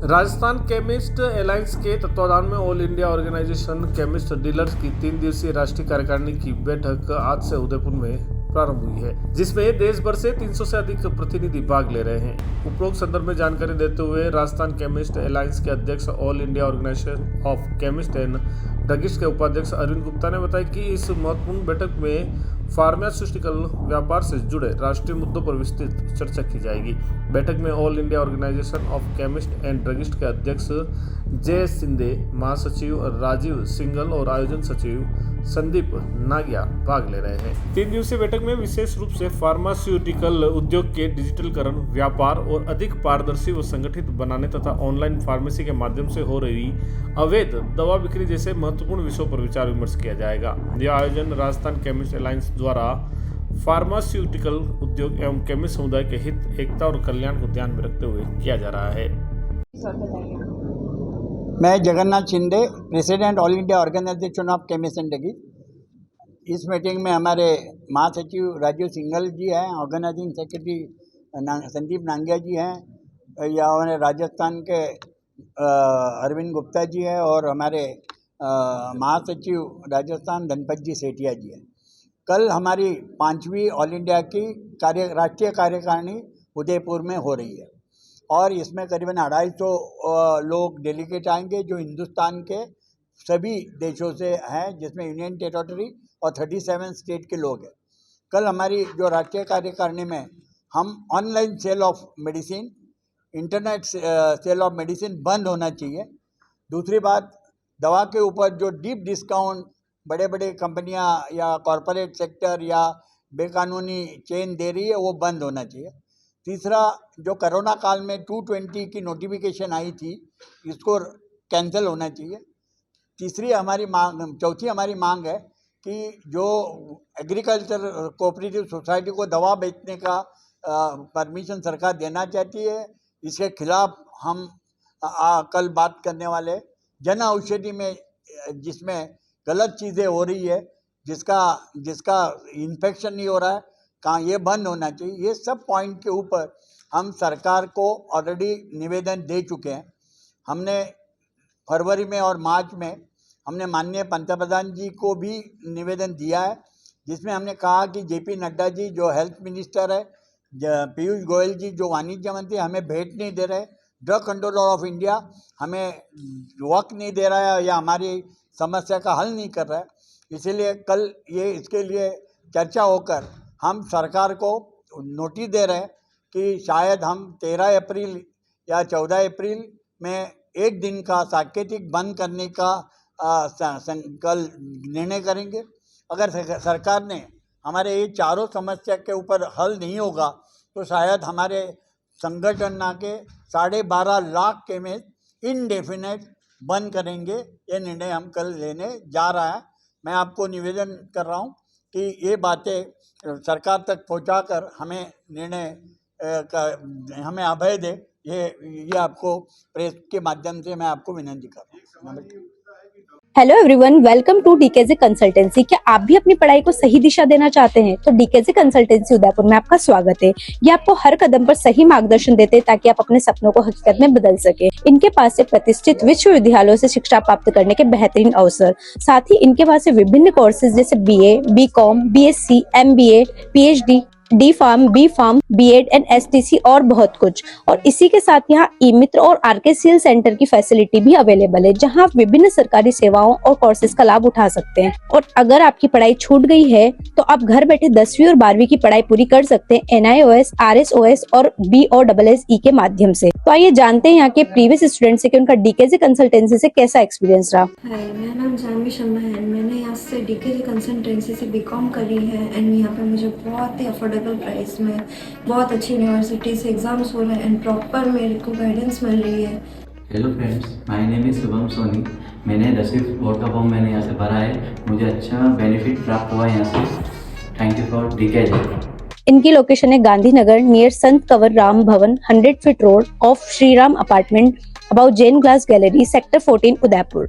Rajasthan chemist alliance के तत्वाधान में all India organisation chemist dealers की 3 दिवसीय राष्ट्रीय कार्यकारिणी की बैठक आज से उदयपुर में प्रारंभ हुई है, जिसमें देश भर से 300 से अधिक प्रतिनिधि भाग ले रहे हैं। उपरोक्त संदर्भ में जानकारी देते हुए राजस्थान केमिस्ट अलायंस के अध्यक्ष all India organisation of chemist and druggist के उपाध्यक्ष अरविंद गुप्ता ने बताया कि इस महत्वपूर्ण बैठक में फार्मास्यूटिकल व्यापार से जुड़े राष्ट्रीय मुद्दों पर विस्तृत चर्चा की जाएगी। बैठक में all India organisation of chemist and druggist के अध्यक्ष जय शिंदे, महासचिव राजीव सिंगल और आयोजन सचिव संदीप नागिया भाग ले रहे हैं। 3 दिवसीय बैठक में विशेष रूप से फार्मास्यूटिकल उद्योग के डिजिटलीकरण, व्यापार और अधिक पारदर्शी व संगठित बनाने तथा ऑनलाइन फार्मेसी के माध्यम से हो रही अवैध दवा बिक्री जैसे महत्वपूर्ण विषयों पर विचार विमर्श किया जाएगा। यह आयोजन राजस्थान केमिस्ट अलायंस द्वारा फार्मास्यूटिकल उद्योग एवं केमिस्ट समुदाय के हित, एकता और कल्याण को ध्यान में रखते हुए किया जा रहा है। मैं Jagannath Shinde, president all India organisation of chemist and druggist. इस मीटिंग में हमारे महासचिव राजीव सिंगल जी हैं, ऑर्गेनाइजिंग सेक्रेटरी संदीप नांगिया जी हैं, या हमारे राजस्थान के अरविंद गुप्ता जी हैं और हमारे महासचिव राजस्थान धनपत जी सेठिया जी हैं। कल हमारी 5वीं ऑल इंडिया की राष्ट्रीय कार्यकारिणी उदयपुर में हो रही है और इसमें करीबन 250 लोग डेलीगेट आएंगे जो हिंदुस्तान के सभी देशों से हैं, जिसमें यूनियन टेरिटरी और 37 स्टेट के लोग हैं। कल हमारी जो राष्ट्रीय कार्यकारिणी में हम online sale of medicine, internet sale of medicine बंद होना चाहिए। दूसरी बात, दवा के ऊपर जो डीप डिस्काउंट बड़े बड़े कंपनियां या कॉरपोरेट सेक्टर या बेकानूनी चेन दे रही है, वो बंद होना चाहिए। तीसरा, जो कोरोना काल में 220 की नोटिफिकेशन आई थी, इसको कैंसिल होना चाहिए। चौथी हमारी मांग है कि जो एग्रीकल्चर कोऑपरेटिव सोसाइटी को दवा बेचने का परमिशन सरकार देना चाहती है, इसके खिलाफ हम कल बात करने वाले। जन औषधि में जिसमें गलत चीज़ें हो रही है, जिसका इन्फेक्शन नहीं हो रहा है, कहाँ ये बंद होना चाहिए। ये सब पॉइंट के ऊपर हम सरकार को ऑलरेडी निवेदन दे चुके हैं। हमने फरवरी में और मार्च में हमने माननीय पंतप्रधान जी को भी निवेदन दिया है, जिसमें हमने कहा कि जेपी नड्डा जी जो हेल्थ मिनिस्टर है, पीयूष गोयल जी जो वाणिज्य मंत्री, हमें भेंट नहीं दे रहे, ड्रग कंट्रोलर ऑफ इंडिया हमें वक्त नहीं दे रहा है या हमारी समस्या का हल नहीं कर रहा है। इसीलिए कल ये इसके लिए चर्चा होकर हम सरकार को नोटिस दे रहे हैं कि शायद हम 13 अप्रैल या 14 अप्रैल में एक दिन का साकेतिक बंद करने का कल निर्णय करेंगे। अगर सरकार ने हमारे ये चारों समस्या के ऊपर हल नहीं होगा तो शायद हमारे संगठन के 12.5 लाख केमिस्ट इनडेफिनेट बंद करेंगे। ये निर्णय हम कल लेने जा रहा है। मैं आपको निवेदन कर रहा हूँ कि ये बातें सरकार तक पहुंचाकर हमें हमें अभय दे। ये आपको प्रेस के माध्यम से मैं आपको विनती कर रहा हूँ। Hello everyone, welcome to DKJ consultancy. क्या आप भी अपनी पढ़ाई को सही दिशा देना चाहते हैं तो डीकेजे कंसल्टेंसी उदयपुर में आपका स्वागत है। ये आपको हर कदम पर सही मार्गदर्शन देते हैं ताकि आप अपने सपनों को हकीकत में बदल सके। इनके पास से प्रतिष्ठित विश्वविद्यालयों से शिक्षा प्राप्त करने के बेहतरीन अवसर, साथ ही इनके पास से विभिन्न कोर्सेज जैसे BA, BCom, BSc, MBA, PhD, D Farm, B Farm, B.Ed and STC और बहुत कुछ। और इसी के साथ यहाँ ई-मित्र और RKCL सेंटर की फैसिलिटी भी अवेलेबल है, जहाँ आप विभिन्न सरकारी सेवाओं और कोर्सेज का लाभ उठा सकते हैं। और अगर आपकी पढ़ाई छूट गई है तो आप घर बैठे 10वीं और 12वीं की पढ़ाई पूरी कर सकते हैं NIOS, RSOS और B और SSE के माध्यम से। तो आइए जानते हैं यहाँ के प्रीवियस स्टूडेंट से कि उनका डीकेजे कंसल्टेंसी से कैसा एक्सपीरियंस रहा। हाय, मेरा नाम जानवी शर्मा है। मैंने यहाँ से डीकेजे कंसल्टेंसी से BCom करी है एंड यहाँ पे मुझे बहुत ही अफोर्डेबल प्राइस में बहुत अच्छी यूनिवर्सिटी से एग्जाम्स हो रहे हैं एंड प्रॉपर मेरे को गाइडेंस मिल रही है। Hello friends, my name is Shubham Soni. मैंने 10वीं बोर्ड का फॉर्म मैंने यहाँ से भरा है। मुझे अच्छा बेनिफिट प्राप्त हुआ यहाँ से। Thank you for DKJ. इनकी लोकेशन है गांधीनगर नियर संत कंवर राम भवन, 100 feet road of Shriram apartment, about Jain glass gallery, sector 14, Udaipur.